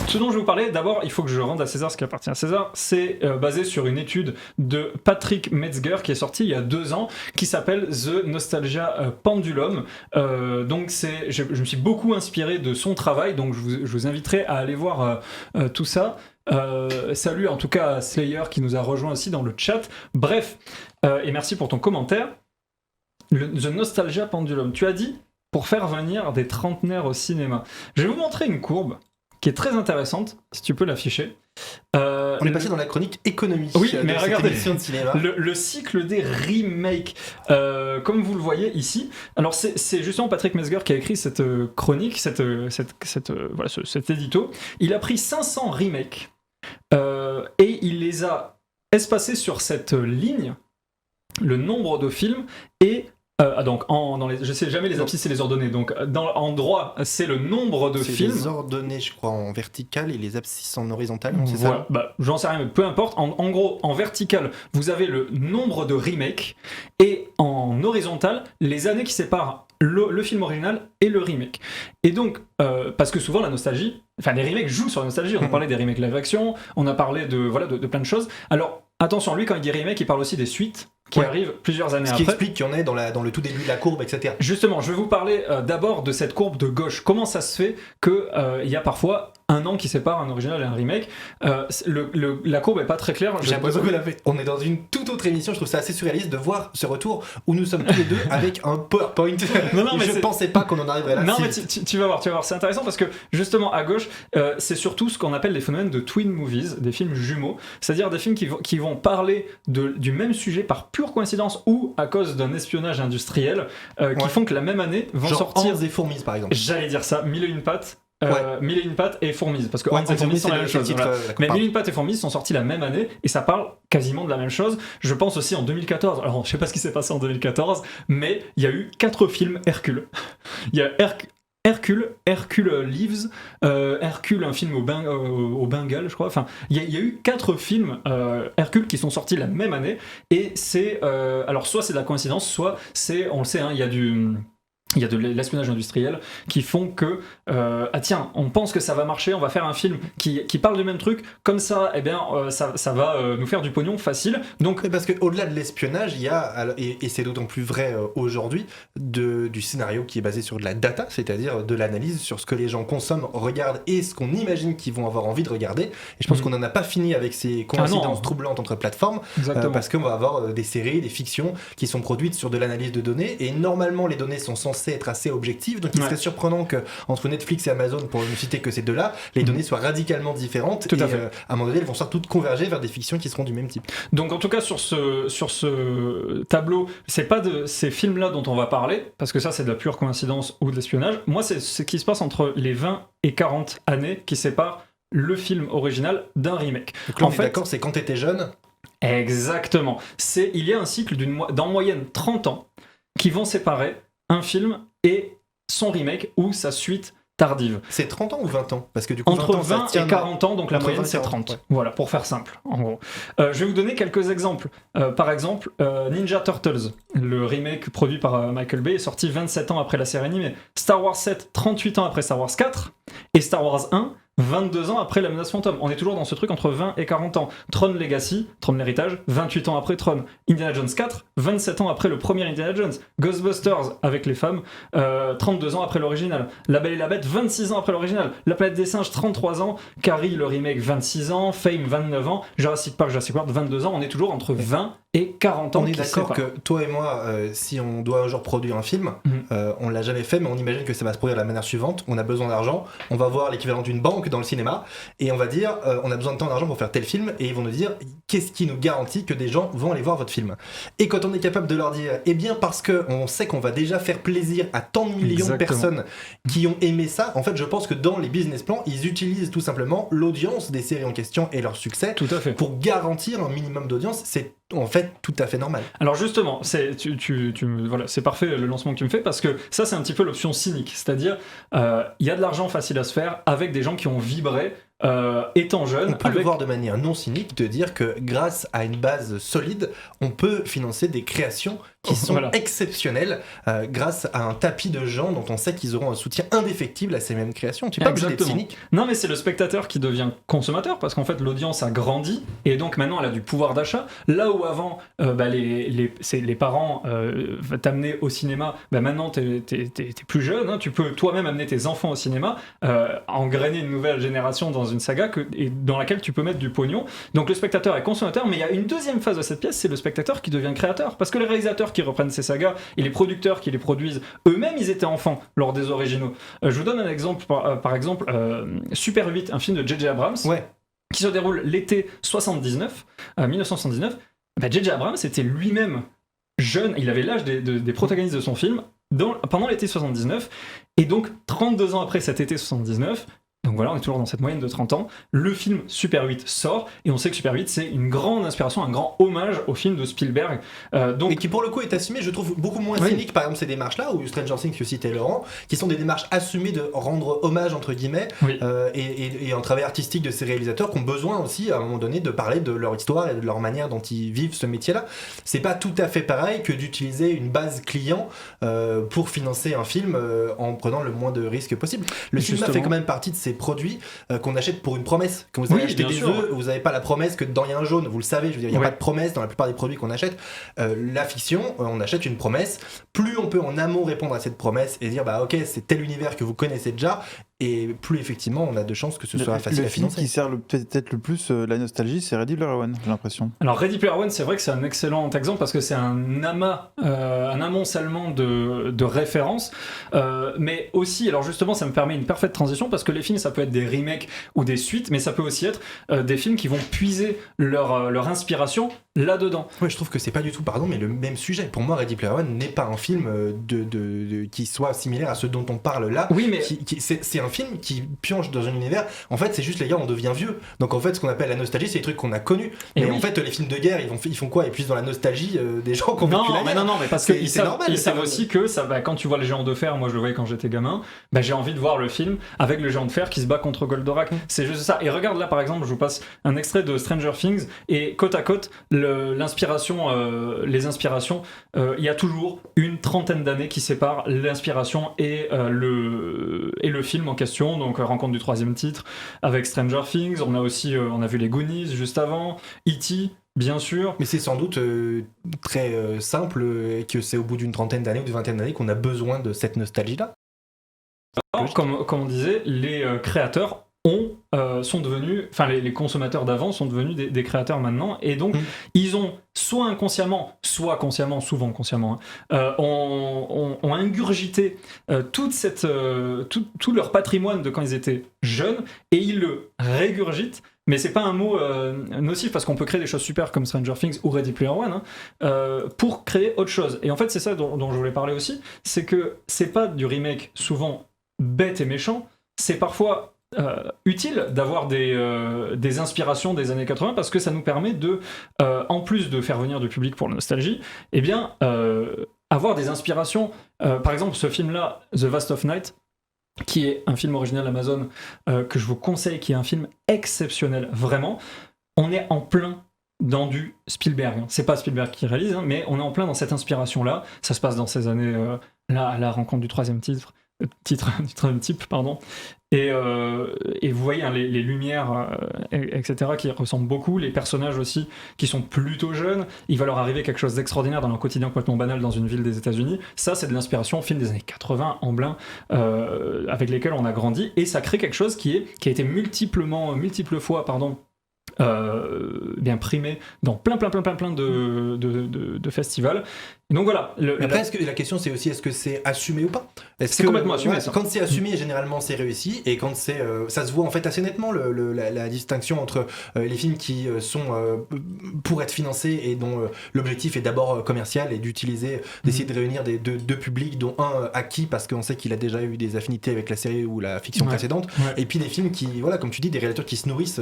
ce dont je vais vous parler, d'abord, il faut que je rende à César ce qui appartient à César. C'est basé sur une étude de Patrick Metzger qui est sortie il y a 2 ans, qui s'appelle The Nostalgia Pendulum. Donc je me suis beaucoup inspiré de son travail, donc je vous inviterai à aller voir tout ça. Salut en tout cas à Slayer qui nous a rejoint aussi dans le chat. Bref, et merci pour ton commentaire. The Nostalgia Pendulum, tu as dit pour faire venir des trentenaires au cinéma. Je vais vous montrer une courbe qui est très intéressante, si tu peux l'afficher. On est passé dans la chronique économie. Oui, mais regardez, émission de cinéma. le cycle des remakes, comme vous le voyez ici. Alors c'est justement Patrick Metzger qui a écrit cette chronique, cet édito. Il a pris 500 remakes et il les a espacés sur cette ligne, le nombre de films, et donc je sais jamais les abscisses et les ordonnées, donc en droit c'est le nombre de films. Les ordonnées je crois en vertical et les abscisses en horizontal, c'est voilà, ça j'en sais rien, mais peu importe. En gros, en vertical vous avez le nombre de remakes et en horizontal les années qui séparent le film original et le remake. Et donc parce que souvent la nostalgie, enfin les remakes jouent sur la nostalgie. On a parlé des remakes live action, on a parlé de plein de choses. Alors attention, lui quand il dit remake il parle aussi des suites qui arrive plusieurs années après. Ce qui explique qu'il y en est dans le tout début de la courbe, etc. Justement, je vais vous parler d'abord de cette courbe de gauche. Comment ça se fait qu'il y a parfois un an qui sépare un original et un remake. La courbe est pas très claire. J'ai l'impression qu'on est dans une toute autre émission. Je trouve ça assez surréaliste de voir ce retour où nous sommes tous les deux avec un PowerPoint. Non, mais je pensais pas qu'on en arriverait là. Non, mais tu vas voir. C'est intéressant parce que justement à gauche, c'est surtout ce qu'on appelle les phénomènes de twin movies, des films jumeaux, c'est-à-dire des films qui vont parler du même sujet par pure coïncidence ou à cause d'un espionnage industriel, qui font que la même année vont sortir des fourmis par exemple. J'allais dire ça, Mille et une pattes. Mille et une pattes et Fourmise, parce que Hans et Fourmise sont la même chose. Voilà. Mais Mille et une pattes et Fourmise sont sortis la même année et ça parle quasiment de la même chose. Je pense aussi en 2014. Alors je sais pas ce qui s'est passé en 2014, mais il y a eu 4 films Hercule. Il y a Hercule Lives, Hercule, un film au Bengale, je crois. Enfin, il y a eu 4 films Hercule qui sont sortis la même année et c'est alors soit c'est de la coïncidence, soit c'est, on le sait, hein, il y a de l'espionnage industriel qui font que tiens, on pense que ça va marcher, on va faire un film qui parle du même truc, comme ça, ça va nous faire du pognon facile. Donc parce que au-delà de l'espionnage, il y a et c'est d'autant plus vrai aujourd'hui du scénario qui est basé sur de la data, c'est-à-dire de l'analyse sur ce que les gens consomment, regardent et ce qu'on imagine qu'ils vont avoir envie de regarder. Et je pense qu'on n'en a pas fini avec ces coïncidences troublantes entre plateformes, parce qu'on va avoir des séries, des fictions qui sont produites sur de l'analyse de données et normalement les données sont censées être assez objectives, donc il serait surprenant qu'entre Netflix et Amazon, pour ne citer que ces deux-là, les données soient radicalement différentes. Tout à fait. À un moment donné, elles vont toutes converger vers des fictions qui seront du même type. Donc en tout cas sur ce tableau, c'est pas de ces films-là dont on va parler, parce que ça c'est de la pure coïncidence ou de l'espionnage. Moi c'est ce qui se passe entre les 20 et 40 années qui séparent le film original d'un remake. Donc là, on est d'accord, c'est quand t'étais jeune. Exactement. Il y a un cycle d'en moyenne 30 ans qui vont séparer un film et son remake ou sa suite tardive. C'est 30 ans ou 20 ans? Parce que du coup, entre 20 et 40 ans, donc la moyenne c'est 30. Ouais. Voilà, pour faire simple, en gros. Je vais vous donner quelques exemples. Par exemple, Ninja Turtles, le remake produit par Michael Bay, est sorti 27 ans après la série animée. Star Wars 7, 38 ans après Star Wars 4. Et Star Wars 1, 22 ans après La Menace Fantôme. On est toujours dans ce truc entre 20 et 40 ans. Tron Legacy, Tron l'héritage, 28 ans après Tron. Indiana Jones 4, 27 ans après le premier Indiana Jones. Ghostbusters avec les femmes, 32 ans après l'original. La Belle et la Bête, 26 ans après l'original. La Planète des Singes, 33 ans. Carrie, le remake, 26 ans. Fame, 29 ans. Jurassic Park, Jurassic World, 22 ans. On est toujours entre 20 et 40 ans. On est d'accord que toi et moi, si on doit un jour produire un film, on l'a jamais fait, mais on imagine que ça va se produire de la manière suivante. On a besoin d'argent, on va voir l'équivalent d'une banque dans le cinéma, et on va dire on a besoin de tant d'argent pour faire tel film, et ils vont nous dire qu'est-ce qui nous garantit que des gens vont aller voir votre film. Et quand on est capable de leur dire parce qu'on sait qu'on va déjà faire plaisir à tant de millions de personnes qui ont aimé ça, en fait je pense que dans les business plans, ils utilisent tout simplement l'audience des séries en question et leur succès pour garantir un minimum d'audience. C'est en fait tout à fait normal. Alors justement, c'est parfait le lancement que tu me fais, parce que ça c'est un petit peu l'option cynique, c'est-à-dire il y a de l'argent facile à se faire avec des gens qui ont vibré étant jeunes. On peut le voir de manière non cynique, de dire que grâce à une base solide, on peut financer des créations qui sont exceptionnels grâce à un tapis de gens dont on sait qu'ils auront un soutien indéfectible à ces mêmes créations. Tu n'es pas obligé d'être cynique. Non, mais c'est le spectateur qui devient consommateur parce qu'en fait l'audience a grandi et donc maintenant elle a du pouvoir d'achat. Là où avant les parents t'amenaient au cinéma, maintenant t'es plus jeune, hein, tu peux toi-même amener tes enfants au cinéma, engrainer une nouvelle génération dans une saga et dans laquelle tu peux mettre du pognon. Donc le spectateur est consommateur, mais il y a une deuxième phase de cette pièce, c'est le spectateur qui devient créateur. Parce que les réalisateurs qui reprennent ces sagas et les producteurs qui les produisent, eux-mêmes ils étaient enfants lors des originaux. Je vous donne un exemple, par exemple Super 8, un film de J.J. Abrams, qui se déroule l'été 1979. J.J. Abrams était lui-même jeune, il avait l'âge des protagonistes de son film pendant l'été 79, et donc 32 ans après cet été 79, donc voilà, on est toujours dans cette moyenne de 30 ans, le film Super 8 sort, et on sait que Super 8 c'est une grande inspiration, un grand hommage au film de Spielberg. Et qui pour le coup est assumé, je trouve, beaucoup moins cynique, par exemple ces démarches-là, ou Stranger Things que citait Laurent, qui sont des démarches assumées de rendre hommage, entre guillemets, et un travail artistique de ces réalisateurs qui ont besoin aussi, à un moment donné, de parler de leur histoire et de leur manière dont ils vivent ce métier-là. C'est pas tout à fait pareil que d'utiliser une base client pour financer un film en prenant le moins de risques possible. Le cinéma fait quand même partie de ces produits qu'on achète pour une promesse. Quand vous allez acheter des œufs, vous n'avez pas la promesse que dedans il y a un jaune, vous le savez, je veux dire, il n'y a pas de promesse dans la plupart des produits qu'on achète. La fiction, on achète une promesse. Plus on peut en amont répondre à cette promesse et dire ok, c'est tel univers que vous connaissez déjà, et plus effectivement on a de chances que ce soit facile à financer. Le film qui sert peut-être le plus la nostalgie, c'est Ready Player One, j'ai l'impression. Alors Ready Player One, c'est vrai que c'est un excellent exemple parce que c'est un amoncellement de références, mais aussi, alors justement ça me permet une parfaite transition parce que les films ça peut être des remakes ou des suites, mais ça peut aussi être des films qui vont puiser leur inspiration là-dedans. Ouais, je trouve que c'est pas du tout, mais le même sujet. Pour moi, Ready Player One n'est pas un film qui soit similaire à ce dont on parle là. Oui, mais c'est un film qui pionce dans un univers. En fait, c'est juste les gars, on devient vieux. Donc en fait, ce qu'on appelle la nostalgie, c'est les trucs qu'on a connus. Mais en fait, les films de guerre, ils font quoi? Ils puisent dans la nostalgie des gens qui ont vécu la guerre. Non, mais parce qu'ils savent aussi que ça, quand tu vois les géants de fer, moi je le voyais quand j'étais gamin, j'ai envie de voir le film avec le géant de fer qui se bat contre Goldorak. C'est juste ça. Et regarde là, par exemple, je vous passe un extrait de Stranger Things et côte à côte, les inspirations, il y a toujours une trentaine d'années qui séparent l'inspiration et le film en question. Donc rencontre du troisième titre avec Stranger Things. On a vu les Goonies juste avant, E.T. bien sûr. Mais c'est sans doute très simple et que c'est au bout d'une trentaine d'années ou d'une vingtaine d'années qu'on a besoin de cette nostalgie-là. Alors, comme on disait, les créateurs sont devenus, enfin les consommateurs d'avant sont devenus des créateurs maintenant, et donc ils ont soit inconsciemment, soit consciemment, souvent consciemment, ont ingurgité tout leur patrimoine de quand ils étaient jeunes, et ils le régurgitent. Mais c'est pas un mot nocif parce qu'on peut créer des choses super comme Stranger Things ou Ready Player One pour créer autre chose. Et en fait, c'est ça dont je voulais parler aussi, c'est que c'est pas du remake souvent bête et méchant, c'est parfois utile d'avoir des inspirations des années 80 parce que ça nous permet de, en plus de faire venir du public pour la nostalgie, avoir des inspirations. Par exemple, ce film-là, The Vast of Night, qui est un film original Amazon que je vous conseille, qui est un film exceptionnel, vraiment. On est en plein dans du Spielberg. C'est pas Spielberg qui réalise, mais on est en plein dans cette inspiration-là. Ça se passe dans ces années là, à la rencontre du troisième type, pardon. Et vous voyez les lumières, etc., qui ressemblent beaucoup, les personnages aussi, qui sont plutôt jeunes. Il va leur arriver quelque chose d'extraordinaire dans leur quotidien complètement banal dans une ville des États-Unis. Ça, c'est de l'inspiration au film des années 80, Amblin, avec lesquels on a grandi. Et ça crée quelque chose qui a été multiples fois, bien primé dans plein de festivals. Et donc voilà. Après, la question c'est aussi est-ce que c'est assumé ou pas? C'est complètement assumé. Ça. Quand c'est assumé, généralement c'est réussi, et quand c'est, ça se voit en fait assez nettement la distinction entre les films qui sont pour être financés et dont l'objectif est d'abord commercial et d'essayer de réunir deux publics, dont un acquis parce qu'on sait qu'il a déjà eu des affinités avec la série ou la fiction précédente, et puis des films qui, voilà, comme tu dis, des réalisateurs qui se nourrissent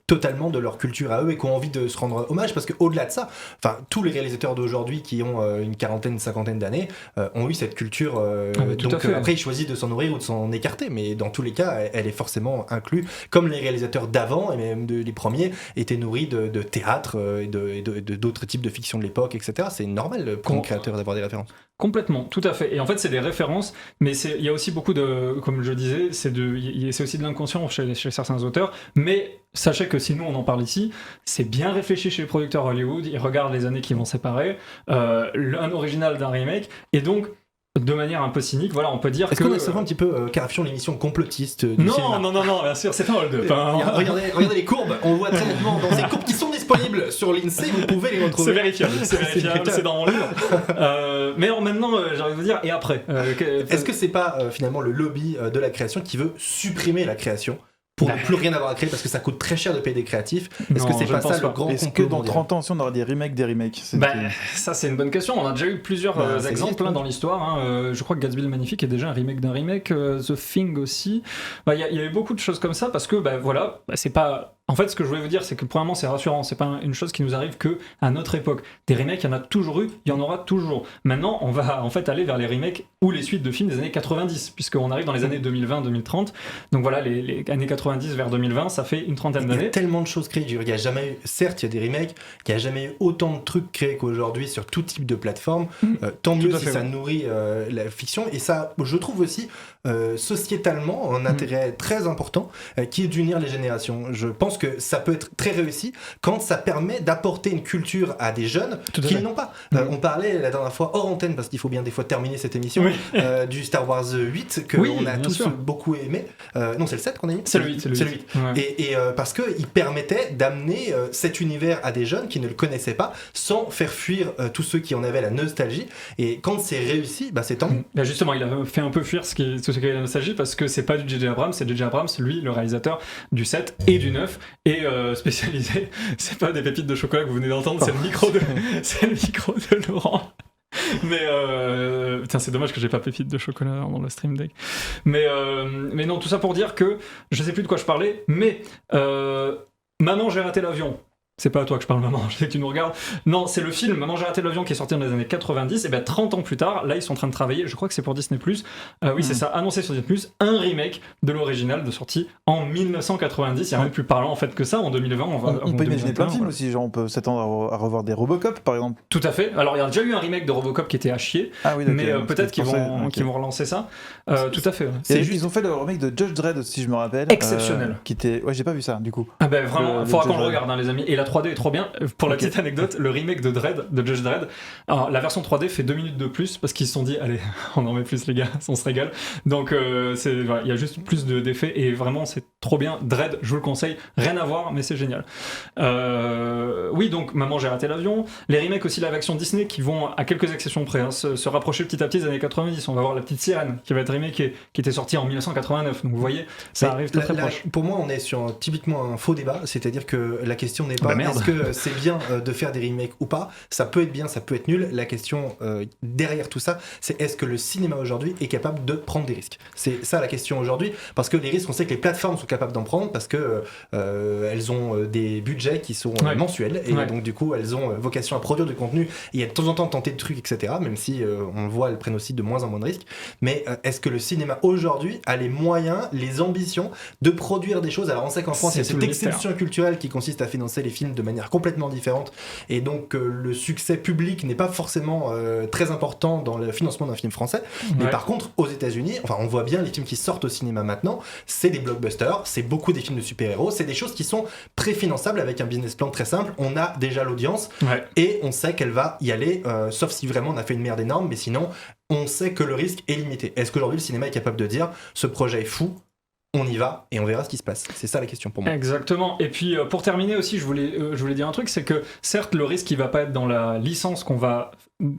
totalement de leur culture à eux et qui ont envie de se rendre hommage, parce que au-delà de ça, enfin tous les réalisateurs d'aujourd'hui qui ont une quarantaine, une cinquantaine d'années, ont eu cette culture. Tout à donc fait. après, ils choisissent de s'en nourrir ou de s'en écarter, mais dans tous les cas, elle est forcément inclue, comme les réalisateurs d'avant et même les premiers étaient nourris de théâtre et d'autres types de fiction de l'époque, etc. C'est normal pour un créateur d'avoir des références. Complètement, tout à fait. Et en fait, c'est des références, mais il y a aussi beaucoup de, comme je disais, c'est aussi de l'inconscient chez certains auteurs. Mais sachez que si nous on en parle ici, c'est bien réfléchi chez les producteurs Hollywood. Ils regardent les années qui vont séparer, un original d'un remake, et donc de manière un peu cynique, voilà, on peut dire Est-ce qu'on a un petit peu carafion l'émission complotiste du non, cinéma? Non, bien sûr, c'est un hold-up. Regardez les courbes, on voit très nettement dans ces courbes qui sont disponibles sur l'INSEE, vous pouvez les retrouver. C'est vérifiable, c'est dans mon livre. Mais alors maintenant, j'ai envie de vous dire, et après Est-ce que c'est pas finalement le lobby de la création qui veut supprimer la création pour ne plus rien avoir à créer parce que ça coûte très cher de payer des créatifs? Est-ce que c'est pas ça le grand complot? Est-ce que dans 30 ans, si on aura des remakes, ça c'est une bonne question. On a déjà eu plusieurs exemples dans l'histoire. Je crois que Gatsby le Magnifique est déjà un remake d'un remake. The Thing aussi. Il y a eu beaucoup de choses comme ça parce que c'est pas. En fait, ce que je voulais vous dire, c'est que premièrement, c'est rassurant. C'est pas une chose qui nous arrive que à notre époque. Des remakes, il y en a toujours eu, il y en aura toujours. Maintenant, on va en fait aller vers les remakes ou les suites de films des années 90, puisqu'on arrive dans les années 2020-2030. Donc voilà, les années 90 vers 2020, ça fait une trentaine d'années. Il y a tellement de choses créées. Il y a jamais eu, certes, il y a des remakes, il n'y a jamais eu autant de trucs créés qu'aujourd'hui sur tout type de plateforme. Tant mieux si ça nourrit la fiction. Et ça, je trouve aussi sociétalement un intérêt très important qui est d'unir les générations. Je pense que ça peut être très réussi quand ça permet d'apporter une culture à des jeunes qui n'ont pas. On parlait la dernière fois hors antenne, parce qu'il faut bien des fois terminer cette émission, du Star Wars 8 qu'on a tous beaucoup aimé. Non, c'est le 7 qu'on a mis. C'est le 8. Ouais. Et parce qu'il permettait d'amener cet univers à des jeunes qui ne le connaissaient pas sans faire fuir tous ceux qui en avaient la nostalgie. Et quand c'est réussi, c'est tant mieux. Justement, il a fait un peu fuir tout ce qui avait la nostalgie parce que c'est pas du J.J. Abrams, c'est J.J. Abrams, lui, le réalisateur du 7 et du 9. Et spécialisé, c'est pas des pépites de chocolat que vous venez d'entendre, c'est le micro de Laurent. Mais c'est dommage que j'ai pas pépite de chocolat dans le stream deck. Mais non, tout ça pour dire que je sais plus de quoi je parlais, mais Maman, j'ai raté l'avion. C'est pas à toi que je parle, maman, je sais que tu nous regardes. Non, c'est le film Maman, j'ai raté l'avion qui est sorti dans les années 90. Et 30 ans plus tard, là, ils sont en train de travailler, je crois que c'est pour Disney+. Oui, c'est ça, annoncé sur Disney+, un remake de l'original de sortie en 1990. Il y a rien de plus parlant en fait que ça. En 2020, on peut imaginer plein de films aussi. Genre, on peut s'attendre à revoir des Robocop, par exemple. Tout à fait. Alors, il y a déjà eu un remake de Robocop qui était à chier. Mais peut-être qu'ils vont relancer ça. Tout à fait. Ouais. Ils ont fait le remake de Judge Dredd, si je me rappelle. Exceptionnel. Qui était... Ouais, j'ai pas vu ça, du coup. Vraiment, il faudra qu'on le regarde, les amis. Et la 3D est trop bien. Pour la petite anecdote, le remake de Judge Dredd, alors, la version 3D fait 2 minutes de plus parce qu'ils se sont dit, allez, on en met plus les gars, on se régale. Donc il y a juste plus d'effets et vraiment c'est trop bien. Dredd, je vous le conseille, rien à voir, mais c'est génial. Oui, donc Maman, j'ai raté l'avion. Les remakes aussi live action Disney qui vont, à quelques exceptions près, se rapprocher petit à petit des années 90. On va voir La Petite Sirène qui va être remake qui était sortie en 1989. Donc vous voyez, ça arrive très proche. Pour moi, on est sur typiquement un faux débat, c'est-à-dire que la question n'est pas est-ce que c'est bien de faire des remakes ou pas. Ça peut être bien, ça peut être nul. La question derrière tout ça, c'est est-ce que le cinéma aujourd'hui est capable de prendre des risques? C'est ça la question aujourd'hui, parce que les risques, on sait que les plateformes sont capables d'en prendre parce que elles ont des budgets qui sont mensuels et donc du coup elles ont vocation à produire du contenu et à de temps en temps tenter des trucs, etc. Même si on le voit, elles prennent aussi de moins en moins de risques. Mais est-ce que le cinéma aujourd'hui a les moyens, les ambitions de produire des choses? Alors on sait qu'en France il y a cette exception culturelle qui consiste à financer les films de manière complètement différente et donc le succès public n'est pas forcément très important dans le financement d'un film français. Mais par contre aux États-Unis, on voit bien les films qui sortent au cinéma maintenant, c'est des blockbusters, c'est beaucoup des films de super-héros, c'est des choses qui sont préfinançables avec un business plan très simple. On a déjà l'audience et on sait qu'elle va y aller, sauf si vraiment on a fait une merde énorme, mais sinon on sait que le risque est limité. Est-ce qu'aujourd'hui le cinéma est capable de dire ce projet est fou, on y va et on verra ce qui se passe? C'est ça la question pour moi. Exactement. Et puis pour terminer aussi, je voulais dire un truc, c'est que certes le risque il va pas être dans la licence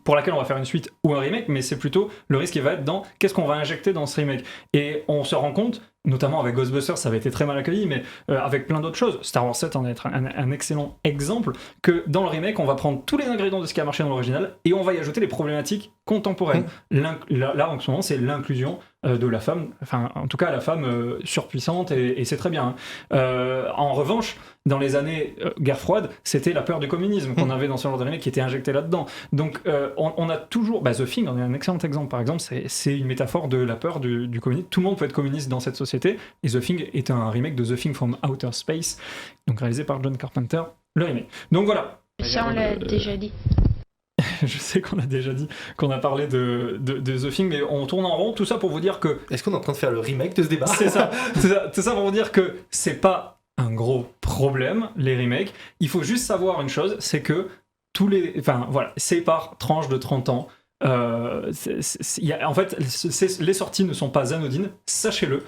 pour laquelle on va faire une suite ou un remake, mais c'est plutôt le risque qui va être dans qu'est-ce qu'on va injecter dans ce remake. Et on se rend compte, notamment avec Ghostbusters, ça avait été très mal accueilli, mais avec plein d'autres choses, Star Wars 7 en est un excellent exemple, que dans le remake, on va prendre tous les ingrédients de ce qui a marché dans l'original et on va y ajouter les problématiques contemporaines. Là, en ce moment, c'est l'inclusion de la femme, enfin, en tout cas, la femme surpuissante, et c'est très bien. En revanche, dans les années guerre froide, c'était la peur du communisme qu'on avait dans ce genre de remake qui était injecté là-dedans. Donc, on a toujours... The Thing en est un excellent exemple, par exemple, c'est une métaphore de la peur du communisme. Tout le monde peut être communiste dans cette société, et The Thing est un remake de The Thing from Outer Space, donc réalisé par John Carpenter, le remake. Donc voilà. Ça, on l'a déjà dit. Je sais qu'on a déjà dit qu'on a parlé de The Thing, mais on tourne en rond, tout ça pour vous dire que... Est-ce qu'on est en train de faire le remake de ce débat ? C'est ça pour vous dire que c'est pas un gros problème, les remakes. Il faut juste savoir une chose, c'est que c'est par tranche de 30 ans. En fait, les sorties ne sont pas anodines, sachez-le.